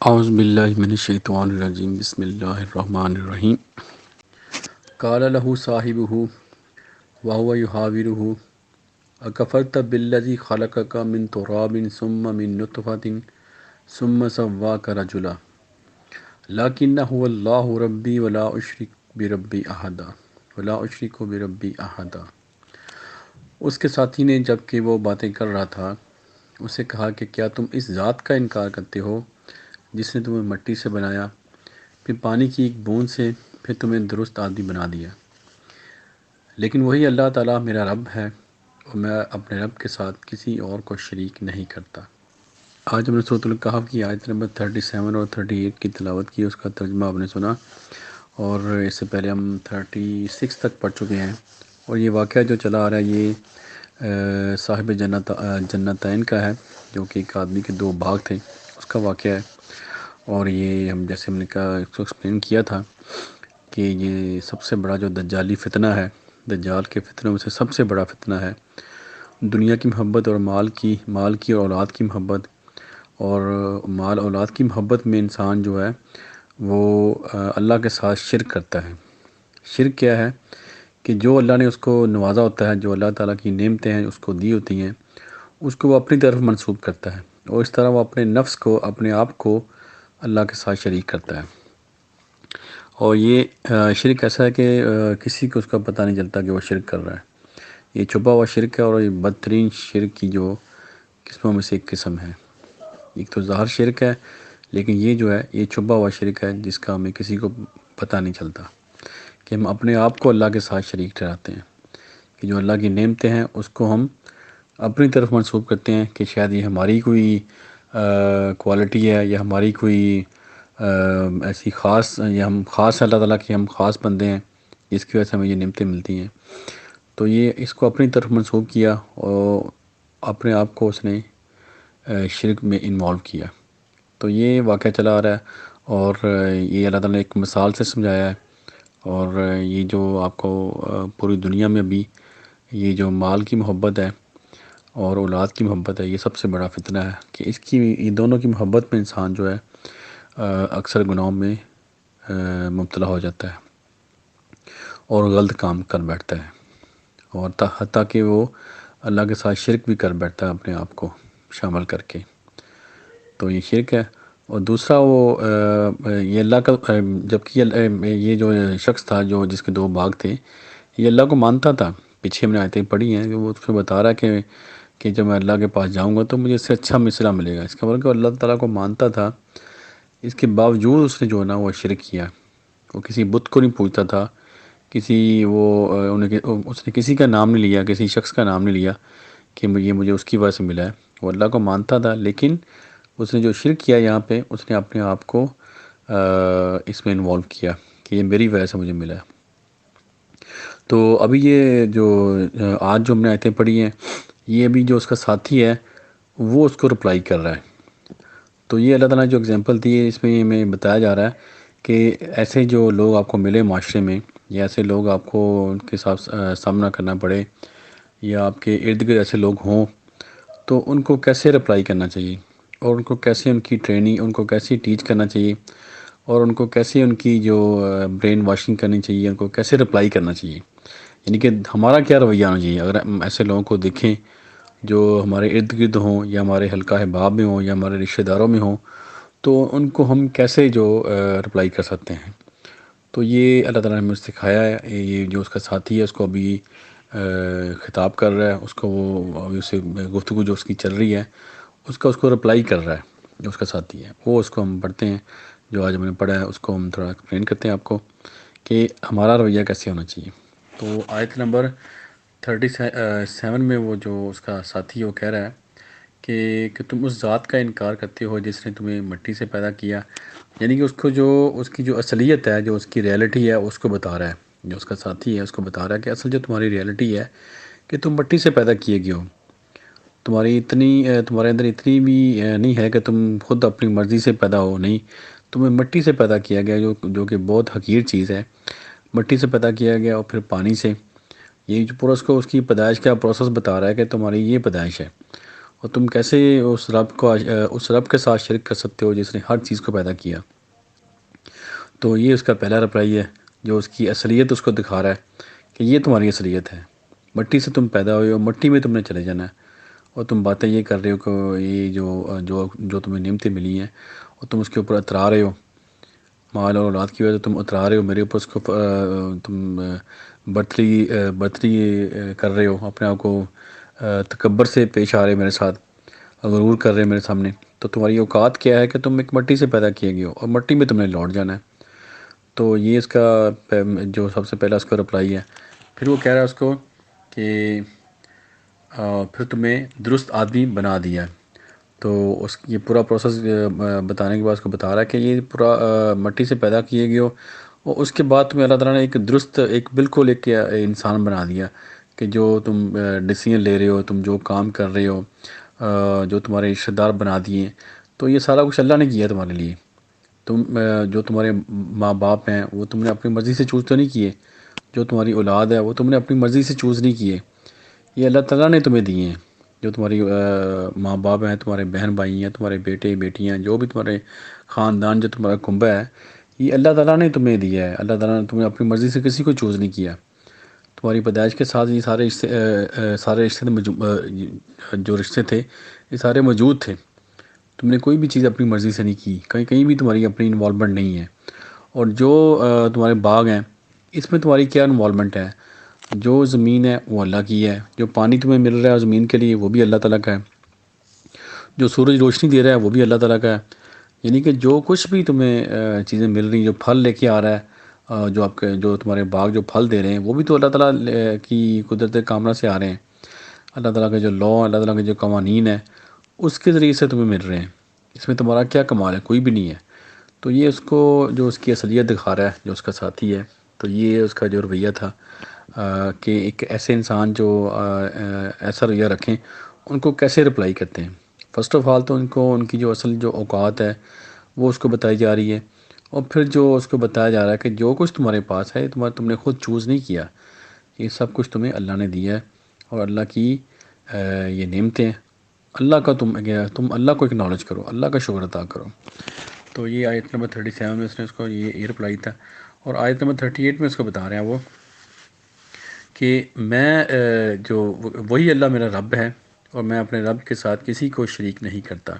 اعوذ باللہ من الشیطان الرجیم بسم اللہ الرحمن الرحیم قال له صاحبہ وهو يحاورہ اکفرت بالذی خلقک من تراب ثم من نطفۃ ثم سواک رجلا لکنہ اللہ ربی ولا اشرک بربی احدا اس کے ساتھی نے جب کہ وہ باتیں کر رہا تھا اسے کہا کہ کیا تم اس ذات کا انکار کرتے ہو جس نے تمہیں مٹی سے بنایا، پھر پانی کی ایک بوند سے پھر تمہیں درست آدمی بنا دیا؟ لیکن وہی اللہ تعالیٰ میرا رب ہے اور میں اپنے رب کے ساتھ کسی اور کو شریک نہیں کرتا۔ آج ہم نے سورۃ الکہف کی آیت نمبر 37 اور 38 کی تلاوت کی، اس کا ترجمہ آپ نے سنا، اور اس سے پہلے ہم 36 تک پڑھ چکے ہیں۔ اور یہ واقعہ جو چلا آ رہا ہے یہ صاحب جنتین کا ہے، جو کہ ایک آدمی کے 2 باغ تھے، اس کا واقعہ ہے۔ اور یہ جیسے ہم نے کہا اس کو ایکسپلین کیا تھا کہ یہ سب سے بڑا جو دجالی فتنہ ہے، دجال کے فتنوں میں سے سب سے بڑا فتنہ ہے دنیا کی محبت اور مال کی اور اولاد کی محبت، اور مال اولاد کی محبت میں انسان جو ہے وہ اللہ کے ساتھ شرک کرتا ہے۔ شرک کیا ہے کہ جو اللہ نے اس کو نوازا ہوتا ہے، جو اللہ تعالیٰ کی نعمتیں ہیں اس کو دی ہوتی ہیں، اس کو وہ اپنی طرف منسوب کرتا ہے، اور اس طرح وہ اپنے نفس کو، اپنے آپ کو اللہ کے ساتھ شریک کرتا ہے۔ اور یہ شرک ایسا ہے کہ کسی کو اس کا پتہ نہیں چلتا کہ وہ شرک کر رہا ہے۔ یہ چھپا ہوا شرک ہے، اور یہ بدترین شرک کی جو قسموں میں سے ایک قسم ہے۔ ایک تو ظاہر شرک ہے، لیکن یہ جو ہے یہ چھپا ہوا شرک ہے جس کا ہمیں کسی کو پتہ نہیں چلتا، کہ ہم اپنے آپ کو اللہ کے ساتھ شریک ٹھہراتے ہیں، کہ جو اللہ کی نعمتیں ہیں اس کو ہم اپنی طرف منسوب کرتے ہیں کہ شاید یہ ہماری کوئی کوالٹی ہے، یا ہماری کوئی ایسی خاص، یا ہم خاص اللہ تعالیٰ کے ہم خاص بندے ہیں جس کی وجہ سے ہمیں یہ نعمتیں ملتی ہیں۔ تو یہ اس کو اپنی طرف منسوب کیا اور اپنے آپ کو اس نے شرک میں انوالو کیا۔ تو یہ واقعہ چلا آ رہا ہے، اور یہ اللہ تعالیٰ نے ایک مثال سے سمجھایا ہے۔ اور یہ جو آپ کو پوری دنیا میں بھی یہ جو مال کی محبت ہے اور اولاد کی محبت ہے، یہ سب سے بڑا فتنہ ہے کہ یہ دونوں کی محبت میں انسان جو ہے اکثر گناہوں میں مبتلا ہو جاتا ہے اور غلط کام کر بیٹھتا ہے، اور حتیٰ کہ وہ اللہ کے ساتھ شرک بھی کر بیٹھتا ہے اپنے آپ کو شامل کر کے۔ تو یہ شرک ہے۔ اور دوسرا وہ یہ اللہ کا، جبکہ یہ جو شخص تھا جس کے 2 باغ تھے، یہ اللہ کو مانتا تھا۔ پیچھے ہم نے آیتیں پڑھی ہیں کہ وہ اس کو بتا رہا ہے کہ جب میں اللہ کے پاس جاؤں گا تو مجھے اس سے اچھا مصرع ملے گا۔ اس کا مطلب کہ اللہ تعالیٰ کو مانتا تھا، اس کے باوجود اس نے جو ہے نا وہ شرک کیا۔ وہ کسی بت کو نہیں پوجتا تھا، اس نے کسی کا نام نہیں لیا، کسی شخص کا نام نہیں لیا کہ یہ مجھے اس کی وجہ سے ملا ہے۔ وہ اللہ کو مانتا تھا، لیکن اس نے جو شرک کیا یہاں پہ، اس نے اپنے آپ کو اس میں انوالو کیا کہ یہ میری وجہ سے مجھے ملا ہے۔ تو ابھی یہ جو آج جو ہم نے آیتیں پڑھی ہیں، یہ ابھی جو اس کا ساتھی ہے وہ اس کو رپلائی کر رہا ہے۔ تو یہ اللہ تعالیٰ نے جو اگزامپل دی ہے، اس میں ہمیں بتایا جا رہا ہے کہ ایسے جو لوگ آپ کو ملے معاشرے میں، یا ایسے لوگ آپ کو ان کے ساتھ سامنا کرنا پڑے، یا آپ کے ارد گرد ایسے لوگ ہوں، تو ان کو کیسے رپلائی کرنا چاہیے، اور ان کو کیسے ان کی ٹریننگ، ان کو کیسے ٹیچ کرنا چاہیے، اور ان کو کیسے ان کی جو برین واشنگ کرنی چاہیے، ان کو کیسے رپلائی کرنا چاہیے، یعنی کہ ہمارا کیا رویہ ہونا چاہیے اگر ہم ایسے لوگوں کو دیکھیں جو ہمارے ارد گرد ہوں، یا ہمارے حلقہ احباب میں ہوں، یا ہمارے رشتہ داروں میں ہوں، تو ان کو ہم کیسے جو رپلائی کر سکتے ہیں۔ تو یہ اللہ تعالیٰ نے مجھے سکھایا ہے۔ یہ جو اس کا ساتھی ہے اس کو ابھی خطاب کر رہا ہے، اس کو وہ ابھی اسے گفتگو جو اس کی چل رہی ہے اس کو رپلائی کر رہا ہے جو اس کا ساتھی ہے۔ وہ اس کو ہم پڑھتے ہیں، جو آج ہم نے پڑھا ہے اس کو ہم تھوڑا ایکسپلین کرتے ہیں آپ کو کہ ہمارا رویہ کیسے ہونا چاہیے۔ تو آیت نمبر 37 میں وہ جو اس کا ساتھی ہے وہ کہہ رہا ہے کہ تم اس ذات کا انکار کرتے ہو جس نے تمہیں مٹی سے پیدا کیا، یعنی کہ اس کی جو اصلیت ہے، جو اس کی ریئلٹی ہے اس کو بتا رہا ہے۔ جو اس کا ساتھی ہے اس کو بتا رہا ہے کہ اصل جو تمہاری ریئلٹی ہے کہ تم مٹی سے پیدا کیے گئے ہو، تمہارے اندر اتنی بھی نہیں ہے کہ تم خود اپنی مرضی سے پیدا ہو، نہیں، تمہیں مٹی سے پیدا کیا گیا، جو کہ بہت حقیر چیز ہے۔ مٹی سے پیدا کیا گیا، اور پھر پانی سے۔ یہ جو پورا اس کی پیدائش کا پروسیس بتا رہا ہے کہ تمہاری یہ پیدائش ہے، اور تم کیسے اس رب کے ساتھ شرک کر سکتے ہو جس نے ہر چیز کو پیدا کیا؟ تو یہ اس کا پہلا رپلائی ہے جو اس کی اصلیت اس کو دکھا رہا ہے کہ یہ تمہاری اصلیت ہے، مٹی سے تم پیدا ہوئے ہو، مٹی میں تم نے چلے جانا ہے، اور تم باتیں یہ کر رہے ہو کہ یہ جو تمہیں نعمتیں ملی ہیں اور تم اس کے اوپر اترا رہے ہو، مال اور اولاد کی وجہ سے تم اترا رہے ہو میرے اوپر، اس کو تم برتری کر رہے ہو، اپنے آپ کو تکبر سے پیش آ رہے میرے ساتھ، غرور کر رہے میرے سامنے، تو تمہاری اوقات کیا ہے کہ تم ایک مٹی سے پیدا کیے گئے ہو اور مٹی میں تم نے لوٹ جانا ہے۔ تو یہ اس کا جو سب سے پہلا اس کا رپلائی ہے۔ پھر وہ کہہ رہا ہے اس کو کہ پھر تمہیں درست آدمی بنا دیا ہے۔ تو یہ پورا پروسیس بتانے کے بعد اس کو بتا رہا ہے کہ یہ پورا مٹی سے پیدا کیے گئے ہو، اور اس کے بعد تمہیں اللہ تعالیٰ نے ایک درست، ایک بالکل ایک انسان بنا دیا کہ جو تم ڈیسیژن لے رہے ہو، تم جو کام کر رہے ہو، جو تمہارے رشتہ دار بنا دیے، تو یہ سارا کچھ اللہ نے کیا تمہارے لیے۔ تم جو تمہارے ماں باپ ہیں وہ تم نے اپنی مرضی سے چوز تو نہیں کیے، جو تمہاری اولاد ہے وہ تم نے اپنی مرضی سے چوز نہیں کیے، یہ اللہ تعالیٰ نے تمہیں دیے ہیں۔ جو تمہاری ماں باپ ہیں، تمہارے بہن بھائی ہیں، تمہارے بیٹے بیٹیاں، جو بھی تمہارے خاندان، جو تمہارا کنبہ ہے، یہ اللہ تعالیٰ نے تمہیں دیا ہے۔ اللہ تعالیٰ نے تمہیں اپنی مرضی سے کسی کو چوز نہیں کیا۔ تمہاری پیدائش کے ساتھ یہ سارے رشتے جو رشتے تھے یہ سارے موجود تھے۔ تم نے کوئی بھی چیز اپنی مرضی سے نہیں کی، کہیں بھی تمہاری اپنی انوالومنٹ نہیں ہے۔ اور جو تمہارے باغ ہیں اس میں تمہاری کیا انوالومنٹ ہے؟ جو زمین ہے وہ اللہ کی ہے، جو پانی تمہیں مل رہا ہے زمین کے لیے وہ بھی اللہ تعالیٰ کا ہے، جو سورج روشنی دے رہا ہے وہ بھی اللہ تعالیٰ کا ہے۔ یعنی کہ جو کچھ بھی تمہیں چیزیں مل رہی ہیں، جو پھل لے کے آ رہا ہے، جو تمہارے باغ جو پھل دے رہے ہیں وہ بھی تو اللہ تعالیٰ کی قدرت کامرہ سے آ رہے ہیں۔ اللہ تعالیٰ کے جو اللہ تعالیٰ کے جو قوانین ہیں اس کے ذریعے سے تمہیں مل رہے ہیں۔ اس میں تمہارا کیا کمال ہے؟ کوئی بھی نہیں ہے۔ تو یہ اس کو جو اس کی اصلیت دکھا رہا ہے جو اس کا ساتھی ہے، تو یہ اس کا جو رویہ تھا کہ ایک ایسے انسان جو ایسا رویہ رکھیں ان کو کیسے رپلائی کرتے ہیں۔ فرسٹ آف آل تو ان کی جو اصل جو اوقات ہے وہ اس کو بتائی جا رہی ہے، اور پھر جو اس کو بتایا جا رہا ہے کہ جو کچھ تمہارے پاس ہے تم نے خود چوز نہیں کیا، یہ سب کچھ تمہیں اللہ نے دیا ہے، اور اللہ کی یہ نعمتیں ہیں۔ اللہ کا تم اللہ کو اکنالج کرو، اللہ کا شکر ادا کرو۔ تو یہ آیت نمبر 37 میں اس نے اس کو یہ رپلائی تھا، اور آیت نمبر 38 میں اس کو بتا رہے ہیں وہ کہ میں جو وہی اللہ میرا رب ہے، اور میں اپنے رب کے ساتھ کسی کو شریک نہیں کرتا۔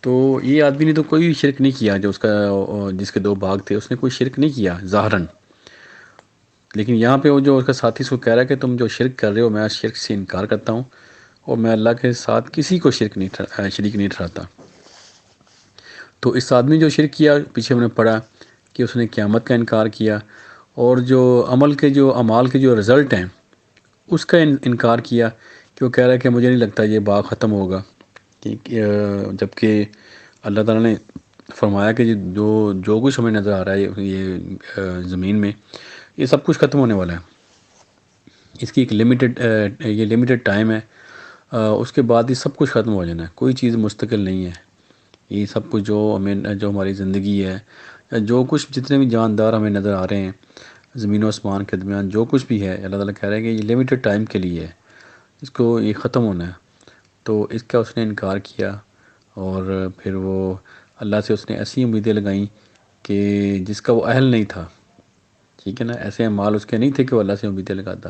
تو یہ آدمی نے تو کوئی شرک نہیں کیا، جو جس کے 2 باغ تھے اس نے کوئی شرک نہیں کیا ظاہراً، لیکن یہاں پہ وہ جو اس کا ساتھی اس کو کہہ رہا ہے کہ تم جو شرک کر رہے ہو میں اس شرک سے انکار کرتا ہوں، اور میں اللہ کے ساتھ کسی کو شریک نہیں ٹھہراتا۔ تو اس آدمی جو شرک کیا، پیچھے ہم نے پڑھا کہ اس نے قیامت کا انکار کیا، اور جو اعمال کے جو رزلٹ ہیں اس کا انکار کیا، کہ وہ کہہ رہا ہے کہ مجھے نہیں لگتا یہ باغ ختم ہوگا، جب کہ اللہ تعالیٰ نے فرمایا کہ جو کچھ ہمیں نظر آ رہا ہے یہ زمین میں یہ سب کچھ ختم ہونے والا ہے، اس کی ایک لمیٹڈ ٹائم ہے، اس کے بعد یہ سب کچھ ختم ہو جانا ہے، کوئی چیز مستقل نہیں ہے۔ یہ سب کچھ جو ہماری زندگی ہے، یا جو کچھ جتنے بھی جاندار ہمیں نظر آ رہے ہیں زمین و آسمان کے درمیان، جو کچھ بھی ہے اللہ تعالیٰ کہہ رہے ہیں کہ یہ لمیٹڈ ٹائم کے لیے ہے، اس کو یہ ختم ہونا ہے۔ تو اس کا اس نے انکار کیا، اور پھر وہ اللہ سے اس نے ایسی امیدیں لگائیں کہ جس کا وہ اہل نہیں تھا، ٹھیک ہے نا، ایسے اعمال اس کے نہیں تھے کہ وہ اللہ سے امیدیں لگاتا۔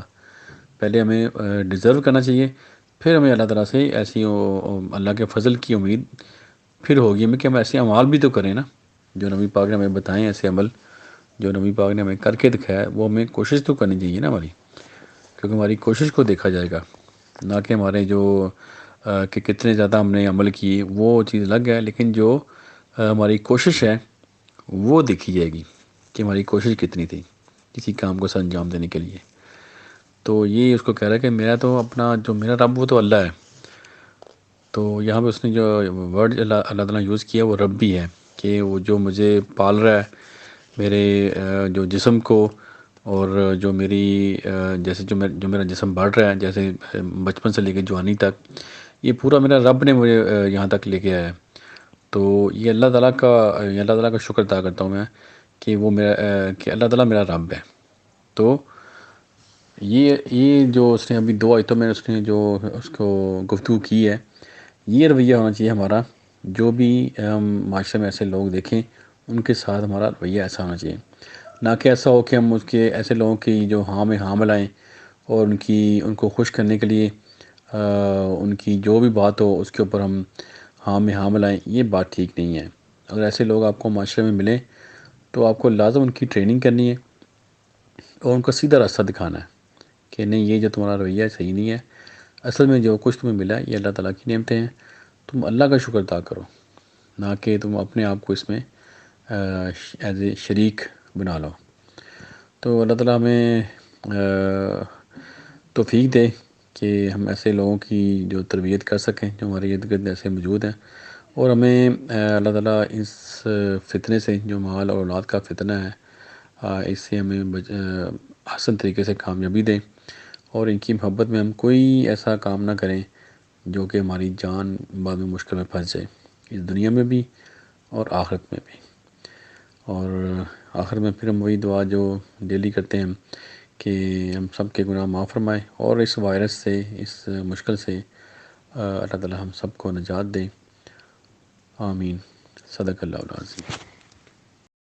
پہلے ہمیں ڈیزرو کرنا چاہیے، پھر ہمیں اللہ تعالیٰ سے ایسی اللہ کے فضل کی امید پھر ہوگی ہمیں کہ ہم ایسے اعمال بھی تو کریں نا جو نبی پاک نے ہمیں بتائیں، ایسے عمل جو نبی پاک نے ہمیں کر کے دکھایا ہے، وہ ہمیں کوشش تو کرنی چاہیے نا ہماری، کیونکہ ہماری کوشش کو دیکھا جائے گا، نہ کہ ہمارے کہ کتنے زیادہ ہم نے عمل کیے وہ چیز الگ ہے، لیکن جو ہماری کوشش ہے وہ دیکھی جائے گی کہ ہماری کوشش کتنی تھی کسی کام کو سر انجام دینے کے لیے۔ تو یہ اس کو کہہ رہا ہے کہ میرا رب وہ تو اللہ ہے۔ تو یہاں پہ اس نے جو ورڈ اللہ تعالیٰ نے یوز کیا وہ رب بھی ہے، کہ وہ جو مجھے پال رہا ہے، میرے جو جسم کو، اور جو جیسے جو میرا جسم بڑھ رہا ہے، جیسے بچپن سے لے کے جوانی تک، یہ پورا میرا رب نے مجھے یہاں تک لے کے آیا ہے۔ تو یہ اللہ تعالیٰ کا شکر ادا کرتا ہوں میں کہ کہ اللہ تعالیٰ میرا رب ہے۔ تو یہ جو اس نے ابھی 2 آیتوں میں اس نے جو اس کو گفتگو کی ہے یہ رویہ ہونا چاہیے ہمارا، جو بھی ہم معاشرے میں ایسے لوگ دیکھیں ان کے ساتھ ہمارا رویہ ایسا ہونا چاہیے، نہ کہ ایسا ہو کہ ہم اس کے ایسے لوگوں کی جو ہاں میں ہاں ملائیں اور ان کو خوش کرنے کے لیے ان کی جو بھی بات ہو اس کے اوپر ہم ہاں میں ہاں ملائیں۔ یہ بات ٹھیک نہیں ہے۔ اگر ایسے لوگ آپ کو معاشرے میں ملیں تو آپ کو لازم ان کی ٹریننگ کرنی ہے اور ان کا سیدھا راستہ دکھانا ہے کہ نہیں، یہ جو تمہارا رویہ صحیح نہیں ہے، اصل میں جو کچھ تمہیں ملا ہے یہ اللہ تعالیٰ کی نعمتیں ہیں، تم اللہ کا شکر ادا کرو، نہ کہ تم اپنے آپ کو اس میں ایز اے شریک بنا لو۔ تو اللہ تعالیٰ ہمیں توفیق دے کہ ہم ایسے لوگوں کی جو تربیت کر سکیں جو ہمارے ارد گرد ایسے موجود ہیں، اور ہمیں اللہ تعالیٰ اس فتنے سے جو مال اور اولاد کا فتنہ ہے اس سے ہمیں حسن طریقے سے کامیابی دیں، اور ان کی محبت میں ہم کوئی ایسا کام نہ کریں جو کہ ہماری جان بعد میں مشکل میں پھنس جائے، اس دنیا میں بھی اور آخرت میں بھی۔ اور آخر میں پھر ہم وہی دعا جو ڈیلی کرتے ہیں کہ ہم سب کے گناہ معاف فرمائے، اور اس وائرس سے، اس مشکل سے اللہ تعالیٰ ہم سب کو نجات دے۔ آمین۔ صدق اللہ العظیم۔